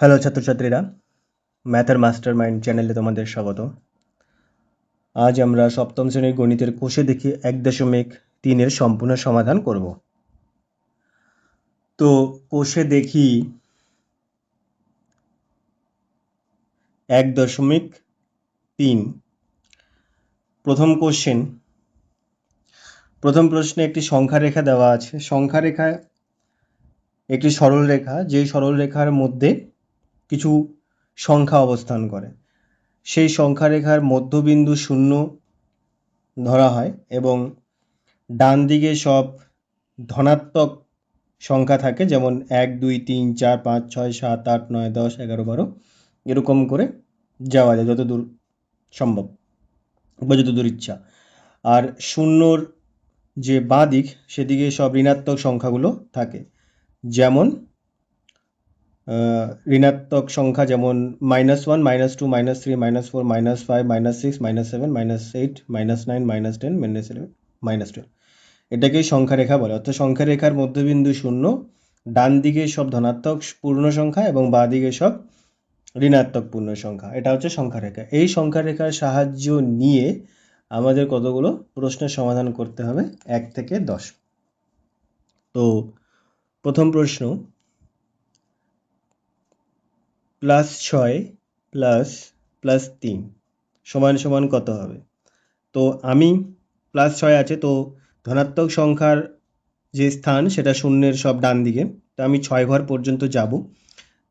Hello ছাত্রছাত্রীরা, ম্যাথের master mind চ্যানেলে তোমাদের স্বাগত। আজ আমরা সপ্তম শ্রেণীর গণিতের কোষে দেখি 1.3 সম্পূর্ণ সমাধান করব। তো কোষে দেখি 1.3 প্রথম কোশ্চেন। প্রথম প্রশ্নে একটি সংখ্যা রেখা দেওয়া আছে। সংখ্যা রেখা একটি সরল রেখা, যেই সরল রেখার মধ্যে কিছু সংখ্যা অবস্থান করে। সেই সংখ্যা রেখার মধ্যবিন্দু 0 ধরা হয় এবং ডান দিকে সব ধনাত্মক সংখ্যা থাকে, যেমন 1 2 3 4 5 6 7 8 9 10 11 12 এরকম করে যাওয়া যায় যত দূর সম্ভব বা যত দূর ইচ্ছা। আর শূন্যর যে বাঁ দিক, সেদিকে সব ঋণাত্মক সংখ্যাগুলো থাকে, যেমন ঋণাত্মক সংখ্যা যেমন -1 -2 -3 -4 -5 -6 -7 -8 -9 -10 -11 -12। এটাকেই সংখ্যা রেখা বলে। অর্থাৎ সংখ্যা রেখার মধ্যবিন্দু 0, ডান দিকে সব ধনাত্মক পূর্ণ সংখ্যা এবং বাঁ দিকে সব ঋণাত্মক পূর্ণ সংখ্যা। এটা হচ্ছে সংখ্যা রেখা। এই সংখ্যা রেখার সাহায্য নিয়ে আমাদের কতগুলো প্রশ্নের সমাধান করতে হবে 1 থেকে 10। তো প্রথম প্রশ্ন, +6 + +3 সমান কত হবে? তো আমি +6 আছে, তো ধনাত্মক সংখ্যার যে স্থান সেটা শূন্যের সব ডান দিকে। তো আমি 6 ঘর পর্যন্ত যাব।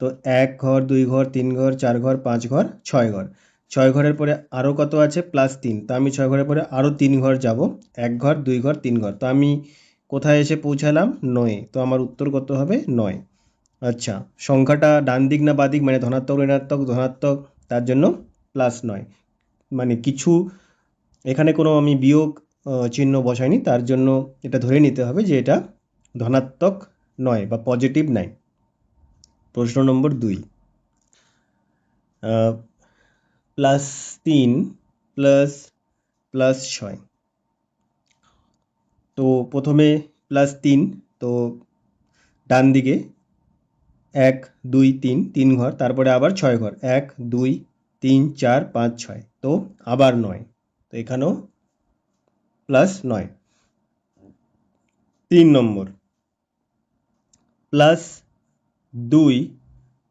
তো 1 ঘর, 2 ঘর, 3 ঘর, 4 ঘর, 5 ঘর, 6 ঘর। 6 ঘরের পরে আরও কত আছে? +3। তো আমি 6 ঘরের পরে আরও 3 ঘর যাব। 1 ঘর, 2 ঘর, 3 ঘর। তো আমি কোথায় এসে পৌঁছালাম? 9। তো আমার উত্তর কত হবে? 9। আচ্ছা, সংখ্যাটা ডান দিক না বাঁ দিক, মানে ধনাত্মক ঋণাত্মক? ধনাত্মক, তার জন্য +9। মানে কিছু এখানে কোনো আমি বিয়োগ চিহ্ন বসাইনি, তার জন্য এটা ধরে নিতে হবে যে এটা ধনাত্মক নয় বা পজিটিভ নাই। প্রশ্ন নম্বর 2, +3 +6। তো প্রথমে +3, তো ডান দিকে 1 2 3 3 ঘর, তারপরে আবার 6 ঘর, 1 2 3 4 5 6, তো আবার 9। তো এখানেও +9। 3 নম্বর, +2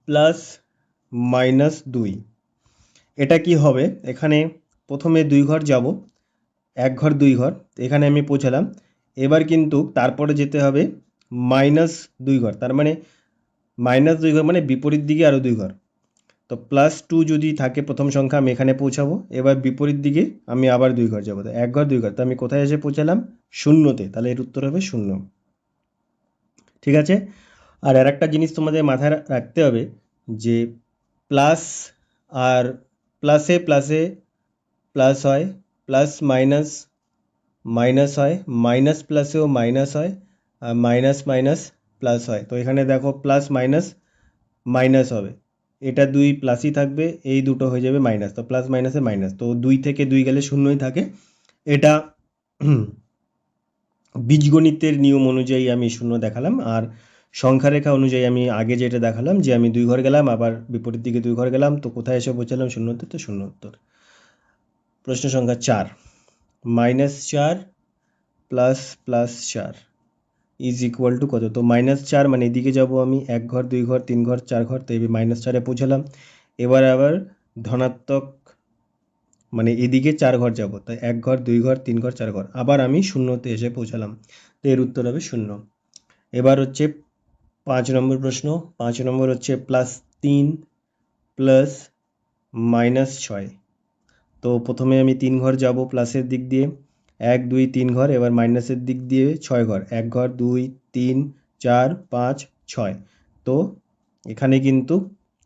+-2। এটা কি হবে? এখানে প্রথমে 2 ঘর যাব, 1 ঘর 2 ঘর, এখানে আমি পৌঁছালাম। এবার কিন্তু তারপরে যেতে হবে -2 ঘর, তার মানে -2 ঘর মানে বিপরীত দিকে আরও 2 ঘর। তো +2 যদি থাকে প্রথম সংখ্যা, আমি এখানে পৌঁছাবো। এবার বিপরীত দিকে আমি আবার 2 ঘর যাবো, তো 1 ঘর 2 ঘর। তো আমি কোথায় এসে পৌঁছালাম? 0-তে। তাহলে এর উত্তর হবে 0। ঠিক আছে। আর একটা জিনিস তোমাদের মাথায় রাখতে হবে যে প্লাস আর প্লাসে প্লাসে প্লাস হয়, প্লাস মাইনাস মাইনাস হয়, মাইনাস প্লাসেও মাইনাস হয়, আর মাইনাস মাইনাস প্লাস হয়। তো এখানে দেখো প্লাস মাইনাস মাইনাস হবে, এটা 2 প্লাসই থাকবে, এই দুটো হয়ে যাবে মাইনাস। তো প্লাস মাইনাসে মাইনাস, তো 2 থেকে 2 গেলে 0ই থাকে। এটা বীজগণিতের নিয়ম অনুযায়ী আমি 0 দেখালাম। আর সংখ্যা রেখা অনুযায়ী আমি আগে যেটা দেখালাম যে আমি 2 ঘর গেলাম, আবার বিপরীত দিকে 2 ঘর গেলাম, তো কোথায় এসে পৌঁছালাম? 0-তে। তো 0 উত্তর। প্রশ্ন সংখ্যা 4, -4 ++4 ইজ ইকুয়াল টু কত? তো -4 মানে এদিকে যাব আমি 1 ঘর 2 ঘর 3 ঘর 4 ঘর, তো এই -4-এ পৌঁছালাম। এবার আবার ধনাত্মক মানে এদিকে 4 ঘর যাব, তাই 1 ঘর 2 ঘর 3 ঘর 4 ঘর, আবার আমি 0-তে এসে পৌঁছালাম। তো এর উত্তর হবে 0। এবার হচ্ছে 5 নম্বর প্রশ্ন। 5 নম্বর হচ্ছে +3 +-6। তো প্রথমে আমি 3 ঘর যাব প্লাসের দিক দিয়ে, 1 2 3 ঘর। এবার মাইনাসের দিক দিয়ে 6 ঘর, 1 ঘর 2 3 4 5 6। তো এখানে কিন্তু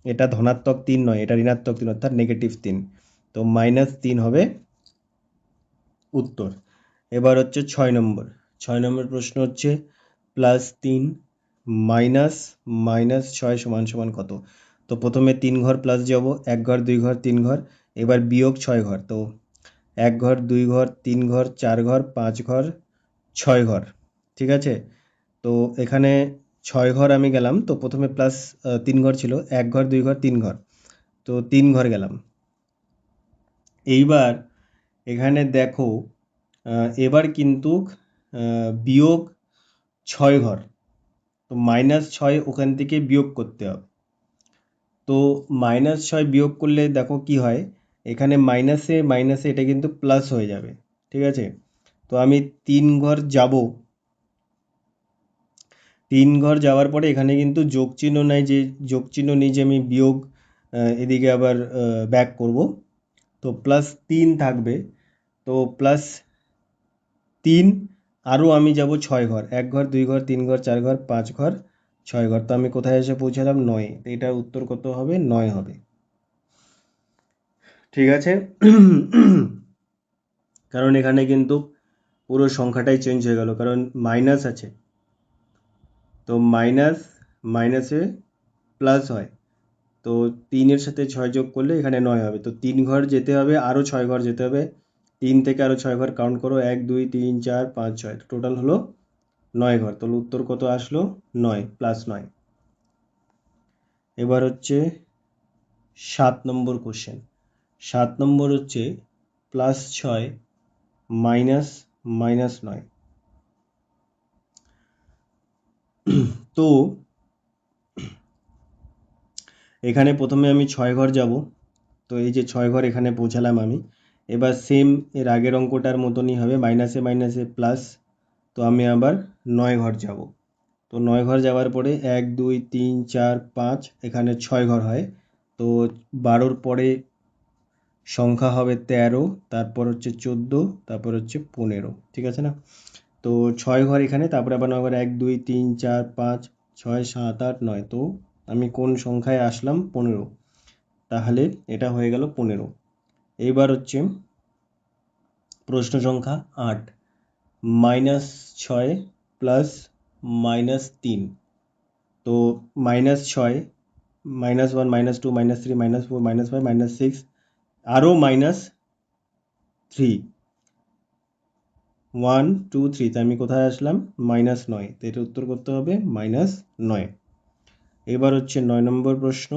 এটা ধনাত্মক 3 নয়, এটা ঋণাত্মক 3, অর্থাৎ -3। তো -3 হবে উত্তর। এবার হচ্ছে 6 নম্বর। 6 নম্বর প্রশ্ন হচ্ছে +3 -6 সমান কত? তো প্রথমে 3 ঘর প্লাস যাব, 1 ঘর 2 ঘর 3 ঘর, এবার বিয়োগ 6 ঘর। তো 1 ঘর 2 ঘর 3 ঘর 4 ঘর 5 ঘর 6 ঘর। ঠিক আছে। তো এখানে ছয় ঘর আমি গেলাম, তো প্রথমে প্লাস 3 ঘর ছিল, 1 ঘর 2 ঘর 3 ঘর, তো 3 ঘর গেলাম। এইবার এখানে দেখো এবার কিন্তু বিয়োগ 6 ঘর, তো -6 ওখান থেকে বিয়োগ করতে হবে। তো -6 বিয়োগ করলে দেখো কি হয়, এখানে মাইনাসে মাইনাসে এটা কিন্তু প্লাস হয়ে যাবে, ঠিক আছে। তো আমি 3 ঘর যাব, 3 ঘর যাওয়ার পরে এখানে কিন্তু যোগ চিহ্ন নাই, যে যোগ চিহ্ন নেই যে আমি বিয়োগ এদিকে আবার ব্যাক করব, তো +3 থাকবে। তো +3, আরও আমি যাব 6 ঘর, 1 ঘর 2 ঘর 3 ঘর 4 ঘর 5 ঘর 6 ঘর, তো আমি কোথায় এসে পৌঁছালাম 9, তো এটার উত্তর কত হবে? 9 হবে, ঠিক আছে। কারণ এখানে কিন্তু পুরো সংখ্যাটাই চেঞ্জ হয়ে গেল, কারণ মাইনাস আছে, তো মাইনাস মাইনাসে প্লাস হয়, তো 3-এর সাথে 6 যোগ করলে এখানে 9 হবে, তো 3 ঘর যেতে হবে, আরও 6 ঘর যেতে হবে, 3 থেকে আরও 6 ঘর কাউন্ট করো, 1 2 3 4 5 6, টোটাল হলো 9 ঘর, তাহলে উত্তর কত আসলো? 9 +9। এবার হচ্ছে 7 নম্বর কোশ্চেন। 7 নম্বর হচ্ছে +6 -9। তো এখানে প্রথমে আমি 6 ঘর যাব, তো এই যে 6 ঘর এখানে পৌঁছালাম আমি। এবার সেম এর আগের অঙ্কটার মতনই হবে, মাইনাসে মাইনাসে প্লাস, তো আমি আবার 9 ঘর যাব। তো 9 ঘর যাওয়ার পরে 1 2 3 4 5, এখানে 6 ঘর হয়, তো 12-র পরে সংখ্যা হবে 13, তারপর হচ্ছে 14, তারপর হচ্ছে 15, ঠিক আছে না? তো 6 ঘর এখানে, তারপরে আবার 9 ঘর, 1 2 3 4 5 6 7 8 9, তো আমি কোন সংখ্যায় আসলাম? 15, তাহলে এটা হয়ে গেল 15। এইবার হচ্ছে প্রশ্ন সংখ্যা 8, -6 প্লাস -3, তো -6 -1 -2 -3 -4 -5 -6, আরও -3, 1 2 3, তো আমি কোথায় আসলাম? -9, তো এটা উত্তর করতে হবে -9। এবার হচ্ছে 9 নম্বর প্রশ্ন।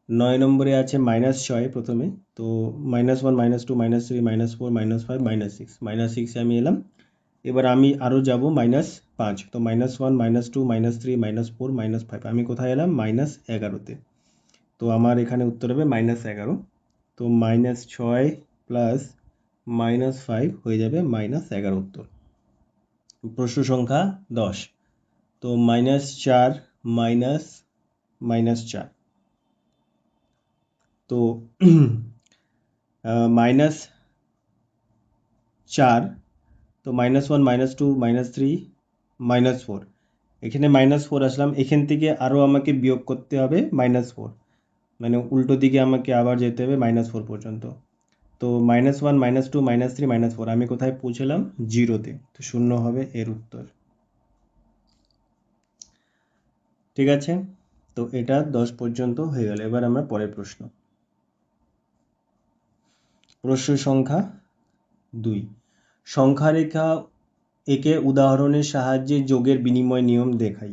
9 নম্বরে আছে -6 প্রথমে, তো -1 -2 -3 -4 -5 -6, -6 এ আমি এলাম। এবার আমি আরও যাব -5, তো -1 -2 -3 -4 -5, আমি কোথায় এলাম? -11তে, তো আমার এখানে উত্তর হবে -11। তো -6 প্লাস -5 হয়ে যাবে -11 উত্তর। প্রশ্ন সংখ্যা 10, তো -4 মাইনাস -4, তো -4, তো -1 -2 -3 -4, এখানে -4 আসলাম, এখান থেকে আরও আমাকে বিয়োগ করতে হবে -4, মানে উল্টো দিকে আমাকে আবার যেতে হবে -4 পর্যন্ত, তো -1 -2 -3 -4, আমি কোথায় পৌঁছলাম? 0-তে, তো 0 হবে এর উত্তর, ঠিক আছে। তো এটা 10 পর্যন্ত হয়ে গেল। এবার আমরা পরের প্রশ্ন। প্রশ্ন সংখ্যা 2, সংখ্যারেখা একে উদাহরণের সাহায্যে যোগের বিনিময় নিয়ম দেখাই।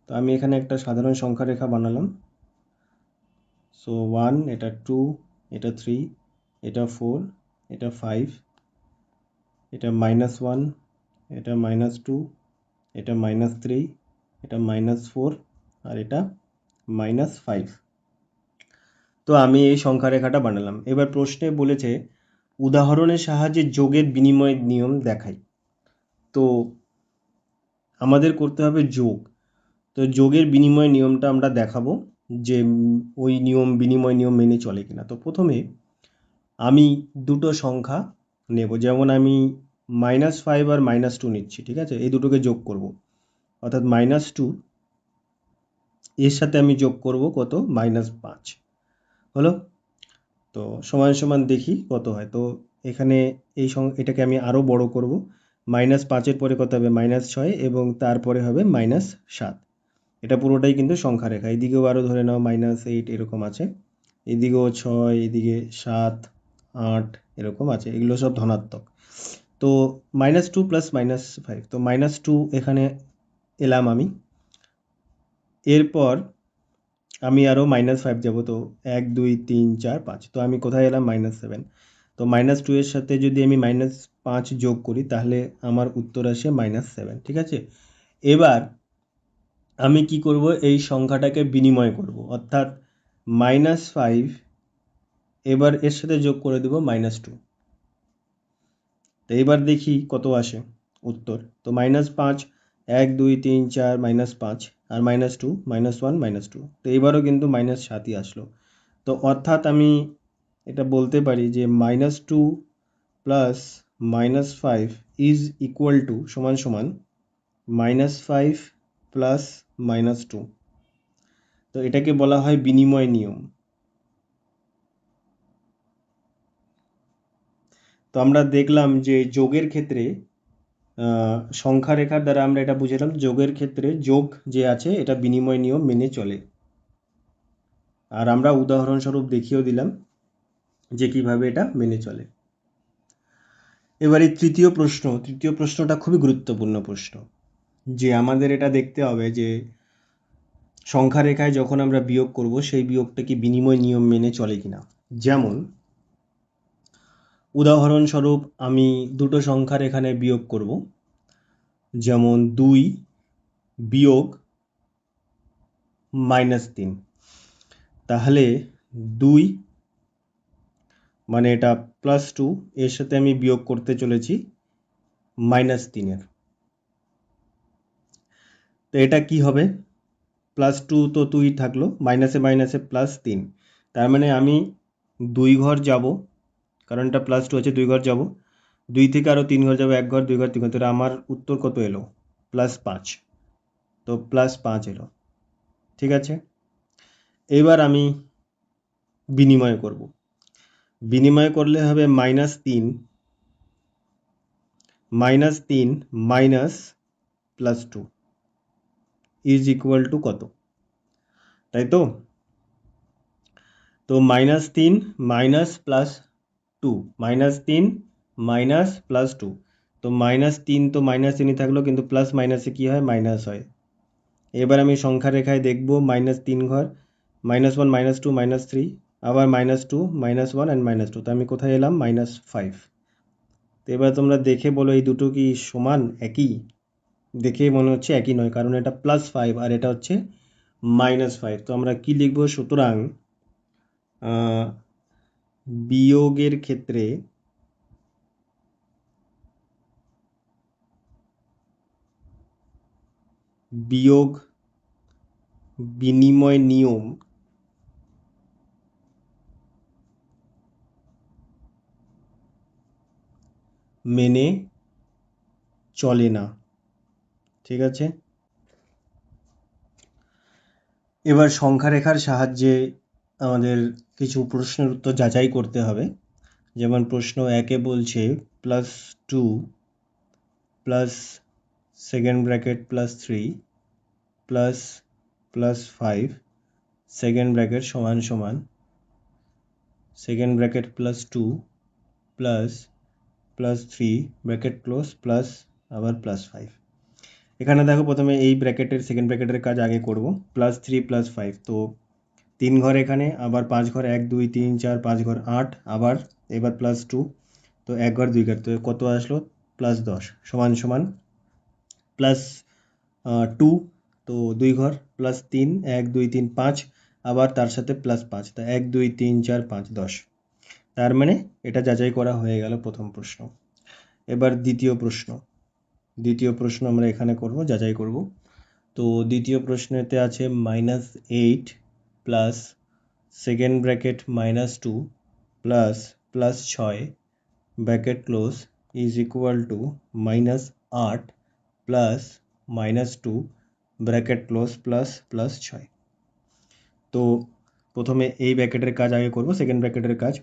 তো আমি এখানে একটা সাধারণ সংখ্যারেখা বানালাম, সো 1, এটা 2, এটা 3, এটা 4, এটা 5, এটা -1, এটা -2, এটা -3, এটা -4, আর এটা -5। তো আমি এই সংখ্যারেখাটা বানালাম। এবার প্রশ্নে বলেছে উদাহরণের সাহায্যে যোগের বিনিময়ের নিয়ম দেখাই। তো আমাদের করতে হবে যোগ, তো যোগের বিনিময় নিয়মটা আমরা দেখাবো যে ওই নিয়ম বিনিময় নিয়ম মেনে চলে কিনা। তো প্রথমে আমি দুটো সংখ্যা নেব, যেমন আমি -5 আর -2 নিচ্ছি, ঠিক আছে, এই দুটোকে যোগ করব, অর্থাৎ -2 এর সাথে আমি যোগ করব কত? -5, হলো। তো সমান সমান দেখি কত হয়। তো এখানে এটাকে আমি আরও বড় করব, -5-এর পরে কত হবে? -6, এবং তারপরে হবে -7। এটা পুরোটাই কিন্তু সংখ্যা রেখা, এদিকেও আরও ধরে নাও -8 এরকম আছে, এদিকেও 6, এদিকে 7 8 এরকম আছে, এগুলো সব ধনাত্মক। তো -2 প্লাস -5, তো -2 এখানে এলাম আমি। এরপর আমি আরও -5 যাব, তো 1 2 3 4 5, তো আমি কোথায় এলাম -7। তো -2 এর সাথে যদি আমি -5 যোগ করি তাহলে আমার উত্তর আসে -7, ঠিক আছে। এবার আমি কি করব, এই সংখ্যাটাকে বিনিময় করব, অর্থাৎ -5 এবার এর সাথে যোগ করে দেব -2। তো এবার দেখি কত আসে উত্তর। তো -5 1 2 3 4 -5 আর -2 -1 -2, তো এবারও কিন্তু -7ই আসলো। তো অর্থাৎ আমি এটা বলতে পারি যে -2 প্লাস -5 ইজ ইকুয়াল টু সমান সমান -5 প্লাস -2। তো এটাকে বলা হয় বিনিময় নিয়ম। তো আমরা দেখলাম যে যোগের ক্ষেত্রে সংখ্যা রেখার দ্বারা আমরা এটা বুঝলাম, যোগের ক্ষেত্রে যোগ যে আছে এটা বিনিময় নিয়ম মেনে চলে। আর আমরা উদাহরণস্বরূপ দেখিয়েও দিলাম যে কিভাবে এটা মেনে চলে। এবারে তৃতীয় প্রশ্নটা খুবই গুরুত্বপূর্ণ প্রশ্ন, যে আমাদের এটা দেখতে হবে যে সংখ্যা রেখায় যখন আমরা বিয়োগ করব সেই বিয়োগটা কি বিনিময় নিয়ম মেনে চলে কিনা। যেমন উদাহরণস্বরূপ আমি দুটো সংখ্যার এখানে বিয়োগ করব, যেমন 2 বিয়োগ -3। তাহলে 2 মানে এটা +2, এর সাথে আমি বিয়োগ করতে চলেছি -3-এর। তো এটা কি হবে, +2 তো 2 থাকলো, মাইনাসে মাইনাসে +3, তার মানে আমি 2 ঘর যাব, কারণ এটা +2 আছে, 2 ঘর যাব, 2 থেকে আরও 3 ঘর যাব, 1 ঘর 2 ঘর 3 ঘর, তো আমার উত্তর কত এলো, +5। তো +5 এলো, ঠিক আছে। এবার আমি বিনিময় করব, বিনিময় করলে হবে -3 মাইনাস +2 ইজ ইকুয়াল টু কত, তাই তো। তো -3 মাইনাস +2, -3 মাইনাস +2, তো -3 তো -3ই থাকলো, কিন্তু প্লাস মাইনাসে কী হয়, মাইনাস হয়। এবার আমি সংখ্যা রেখায় দেখব -3 ঘর, -1 -2 -3, আবার -2 -1 অ্যান্ড -2, তো আমি কোথায় এলাম, -5। তো এবার তোমরা দেখে বলো এই দুটো কি সমান, একই? দেখে মনে হচ্ছে একই নয়, কারণ এটা +5 আর এটা হচ্ছে -5। তো আমরা কি লিখব, সুতরাং বিয়োগের ক্ষেত্রে বিয়োগ বিনিময় নিয়ম মেনে চলে না, ঠিক আছে। এবার সংখ্যা রেখার সাহায্যে আমাদের কিছু প্রশ্নের উত্তর যাচাই করতে হবে। যেমন প্রশ্ন 1-এ বলছে +2 plus second bracket +3 plus +5 second bracket সমান সমান second bracket +2 plus +3 bracket close plus আবার +5। এখানে দেখো প্রথমে এই ব্র্যাকেটের সেকেন্ড ব্র্যাকেটের কাজ আগে করব, +3 +5, তো 3 ঘর এখানে, আবার 5 ঘর, 1 2 3 4 5 ঘর 8, আবার এবার +2, তো 1 ঘর 2 ঘর, তো কত আসলো, +10 সমান সমান +2, তো 2 ঘর, +3 1 2 3 5, আবার তার সাথে +5, তো 1 2 3 4 5 10। তার মানে এটা যাচাই করা হয়ে গেল প্রথম প্রশ্ন। এবার দ্বিতীয় প্রশ্ন আমরা এখানে করব, যাচাই করব। তো দ্বিতীয় প্রশ্নেতে আছে -8 plus second bracket -2 plus +6 bracket close is equal to -8 plus -2 bracket close plus +6। তো প্রথমে এই ব্র্যাকেটের কাজ আগে করব, সেকেন্ড ব্র্যাকেটের কাজ।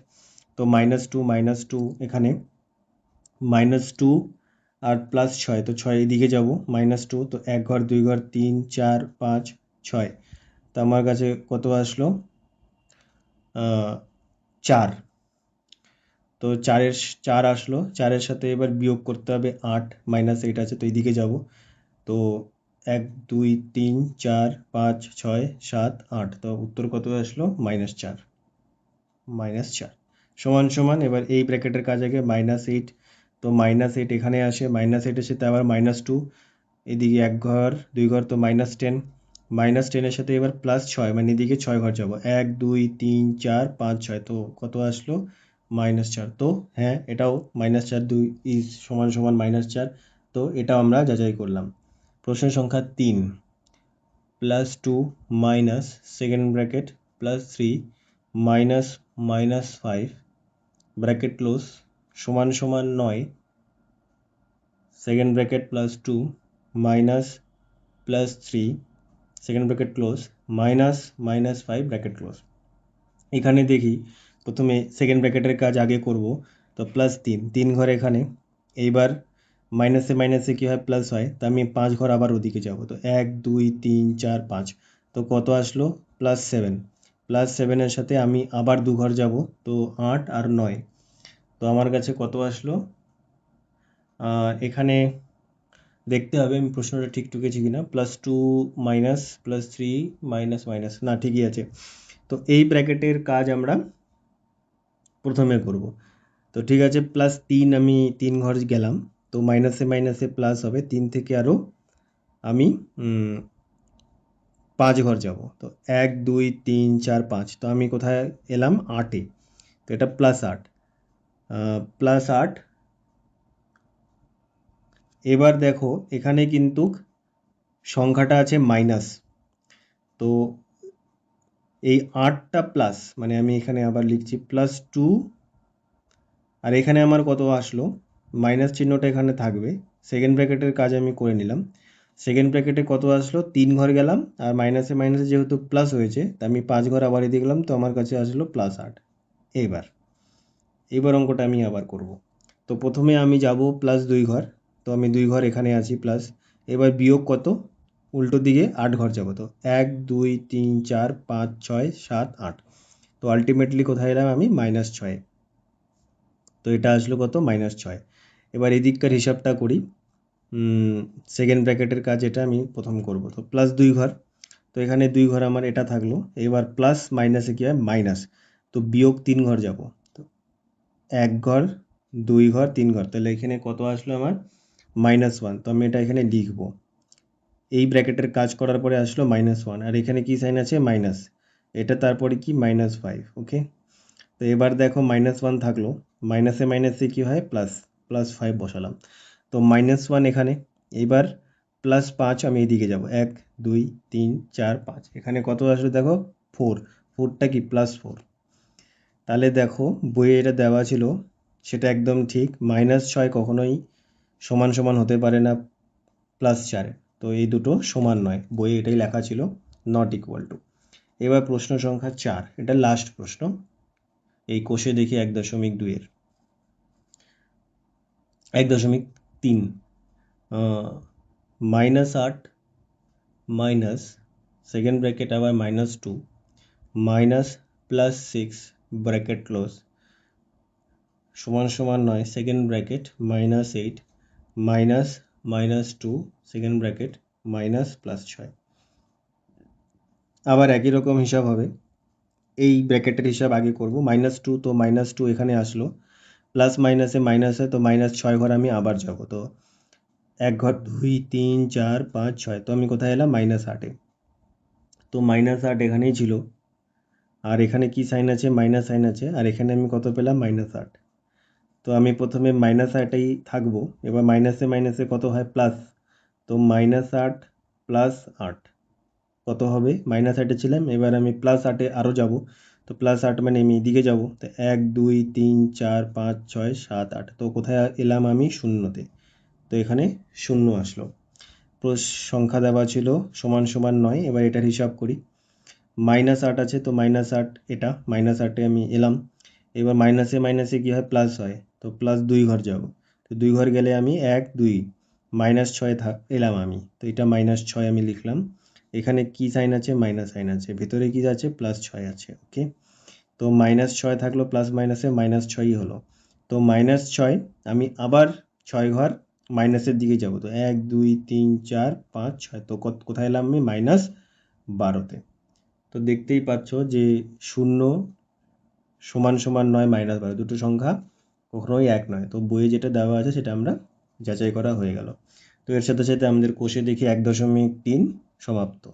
তো -2 এখানে -2 আর +6, তো 6 এদিকে যাব, -2, তো 1 ঘর 2 ঘর 3 4 5 6, তো আমার কাছে কত আসলো, 4। তো 4 আসলো, 4-এর সাথে এবার বিয়োগ করতে হবে 8, -8 আছে, তো এইদিকে যাব, তো 1 2 3 4 5 6 7 8, তো উত্তর কত আসলো -4, -4 সমান সমান। এবার এই ব্র্যাকেটের কাজ আগে -8, তো -8 এখানে আসে, -8 এর সাথে আবার -2, এদিকে এক ঘর দুই ঘর, তো -10, -10 এর সাথে এবার +6, মানে এদিকে 6 ঘর যাব, 1 2 3 4 5 6, তো কত আসলো -4। তো হ্যাঁ, এটাও -4 2 ইজ সমান সমান -4, তো এটাও আমরা যাচাই করলাম। প্রশ্ন সংখ্যা 3, +2 minus second bracket +3 minus -5 bracket close সমান সমান 9, second bracket +2 minus +3 second bracket close minus -5 bracket close. এখানে দেখি প্রথমে সেকেন্ড ব্র্যাকেটের কাজ আগে করব, তো +3 3 ঘর এখানে, এইবার মাইনাসে মাইনাসে কী হয় প্লাস হয়, তো আমি 5 ঘর আবার ওদিকে যাব, তো 1 2 3 4 5, তো কত আসলো +7, +7 এর সাথে আমি আবার 2 ঘর যাব, তো 8 আর 9, তো আমার কাছে কত আসলো, এখানে দেখতে হবে আমি প্রশ্নটা ঠিক টুকেছি কিনা, +2 মাইনাস +3 মাইনাস মাইনাস, না ঠিকই আছে। তো এই ব্র্যাকেটের কাজ আমরা প্রথমে করব, তো ঠিক আছে, +3 আমি 3 ঘর গেলাম, তো মাইনাসে মাইনাসে প্লাস হবে, 3 থেকে আরও আমি 5 ঘর যাব, তো 1 2 3 4 5, তো আমি কোথায় এলাম 8-এ, তো এটা +8, +8। এবার দেখো এখানে কিন্তু সংখ্যাটা আছে মাইনাস, তো এই 8টা প্লাস, মানে আমি এখানে আবার লিখছি +2, আর এখানে আমার কত আসলো, মাইনাস চিহ্নটা এখানে থাকবে, সেকেন্ড ব্র্যাকেটের কাজ আমি করে নিলাম। সেকেন্ড ব্র্যাকেটে কত আসলো 3 ঘর গেলাম, আর মাইনাসে মাইনাসে যেহেতু প্লাস হয়েছে, তা আমি 5 ঘর আবার এদিকে গেলাম, তো আমার কাছে আসলো +8। এবার অঙ্কটা আমি আবার করব, তো প্রথমে আমি যাব +2 ঘর, তো আমি 2 ঘর এখানে আছি প্লাস, এবার বিয়োগ কত, উল্টো দিকে 8 ঘর যাব, তো 1 2 3 4 5 6 7 8, তো আলটিমেটলি কোথায় এলাম আমি -6, তো এটা আসলো কত -6। এবার এদিককার হিসাবটা করি, সেকেন্ড ব্র্যাকেটের কাজ এটা আমি প্রথম করব, তো +2 ঘর, তো এখানে 2 ঘর আমার এটা থাকলো, এবার প্লাস মাইনাসে কী হয় মাইনাস, তো বিয়োগ 3 ঘর যাব, তো 1 ঘর 2 ঘর 3 ঘর, তাহলে এখানে কত আসলো আমার -1, তো আমি এটা এখানে লিখব। এই ব্র্যাকেটের কাজ করার পরে আসলো -1, আর এখানে কি সাইন আছে মাইনাস, এটা তারপরে কি -5, ওকে। তো এবার দেখো -1 থাকলো, মাইনাসে মাইনাসে কী হয় প্লাস, +5 বসালাম, তো -1 এখানে, এইবার +5 আমি এদিকে যাব, 1 2 3 4 5, এখানে কত আসলো দেখো 4, 4টা কি +4, তাহলে দেখো বইয়ে এটা দেওয়া ছিল সেটা একদম ঠিক, -6 কখনোই সমান সমান হতে পারে না +4, তো এই দুটো সমান নয়, বইয়ে এটাই লেখা ছিল, নট ইকুয়াল টু। এবার প্রশ্ন সংখ্যা 4, এটা লাস্ট প্রশ্ন এই কোষে, দেখি 1.2 এর 1.3, -8 মাইনাস সেকেন্ড ব্র্যাকেট আবার -2 মাইনাস +6 ব্র্যাকেট ক্লোজ সমান সমান 9, second bracket -8 minus -2 second bracket minus +6, আবার একই রকম হিসাব হবে, এই ব্র্যাকেটের হিসাব আগে করব, -2, তো -2 এখানে আসলো, প্লাস মাইনাসে মাইনাসে, তো -6 ঘর আমি আবার যাব, তো 1 ঘর 2 3 4 5 6, তো আমি কোথায় এলাম -8-এ, তো -8 এখানেই ছিল, আর এখানে কি সাইন আছে মাইনাস সাইন আছে, আর এখানে আমি কত পেলাম -8, তো আমি প্রথমে -8এই থাকবো, এবার মাইনাসে মাইনাসে কত হয় প্লাস, তো -8 প্লাস 8 কত হবে, -8-এ ছিলাম, এবার আমি +8-এ আরও যাব, তো +8 মানে আমি এদিকে যাব, তো 1 2 3 4 5 6 7 8, তো কোথায় এলাম আমি শূন্যতে, তো এখানে 0 আসলো। সংখ্যা দেওয়া ছিল সমান সমান 9, এবার এটার হিসাব করি, -8 আছে, তো -8 এটা -8-এ আমি এলাম, এবার মাইনাসে মাইনাসে কী হয় প্লাস হয়, তো +2 ঘর যাব, তো 2 ঘর গেলে আমি 1 2 -6 এলাম আমি, তো এটা -6 আমি লিখলাম, এখানে কি সাইন আছে মাইনাস সাইন আছে, ভেতরে কি আছে +6 আছে, ওকে। তো -6 থাকলো, প্লাস মাইনাসে -6ই হলো, তো -6 আমি আবার 6 ঘর মাইনাসের দিকে যাব। তো 1 2 3 4 5 6, তো কোথায় এলাম আমি? -12তে। তো দেখতেই পাচ্ছ যে 0 সমান সমান নয় -12, দুটো সংখ্যা কখনোই এক নয়। তো বইয়ে যেটা দেওয়া আছে সেটা আমরা যাচাই করা হয়ে গেল। তো এর সাথে সাথে আমাদের কোষে দেখি 1.3 সমাপ্ত।